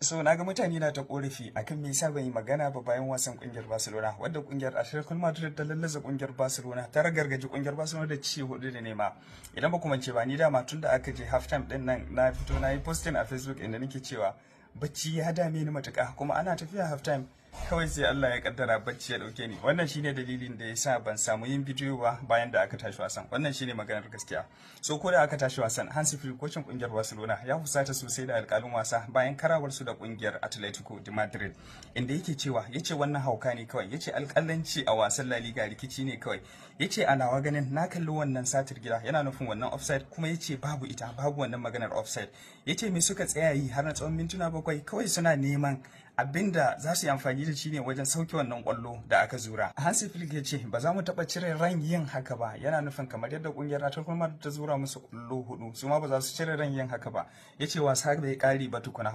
So na ga mutane na ta korafi akan me yasa ban yi magana ba bayan wasan kungiyar Barcelona wadda kungiyar Atlético Madrid ta lallaza kungiyar Barcelona ta ragargaji kungiyar Barcelona da ci hudu da nema. Idan ba kuma ce ba ni dama tun da aka je half time din nan na fito na yi posting a Facebook inda nake cewa bacci ya dame ni matuƙa kuma ana tafiya half time kawai sai Allah ya kaddara bacci ya dauke ni. Wannan shine dalilin da yasa ban samu yin bidiyo ba bayan da aka tashi wasan. Wannan shine maganar gaskiya. So ko da aka tashi wasan, Hansi Flick kocin kungiyar Barcelona ya fusata sosai da alƙalin wasa bayan karawar su da kungiyar Atlético de Madrid, inda yake cewa yace wannan hauka ne kawai, yace alƙalanci a wasan La Liga rikici ne kawai, yace a nawa ganin na kalli wannan satir gida yana nufin wannan offside, kuma yace babu ita, babu wannan maganar offside. Yace me suka tsaya yi har na tsawon mintuna bakwai, kawai suna neman abinda za su yi amfani da shi ne wajen sauke wannan kwallo da aka zura. Hansi Flick ya ce ba za mu taɓa cire ran yin haka ba, yana nufin kamar yadda kungiyar Atlético Madrid ta zura musu kwallo hudu, su ma ba za su cire ran yin haka ba. Ya ce wasa bai kare ba tukuna,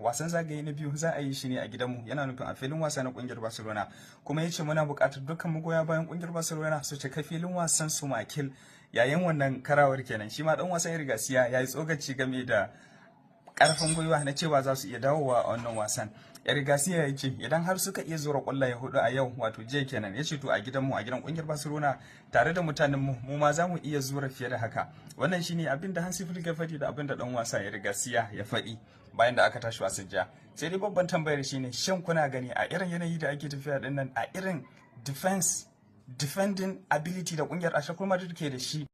wasan zagaye na biyu za a yi shi ne a gidanmu, yana nufin a filin wasa na kungiyar Barcelona. Kuma ya ce muna buƙatar dukkan magoya bayan kungiyar Barcelona su cika filin wasan su makil yayin wannan karawar kenan. Shi ma dan wasan riga ya yi tsokaci game da karfin gwiwa na cewa za su iya dawowa a wannan wasan. Garcia ya ce idan har suka iya zura kwallaye hudu a yau, wato jiya kenan, ya ce to a gidanmu, a gidan kungiyar Barcelona tare da mutanenmu, mu ma za mu iya zura fiye da haka. Wannan shine abin da Hansi Flick ya faɗi da abin da dan wasa Garcia ya faɗi bayan da aka tashi wasan jiya. Sai dai babban tambayar shine shin kuna gani a irin yanayi da ake tafiya din nan, a irin defending ability da kungiyar Atlético Madrid ke da shi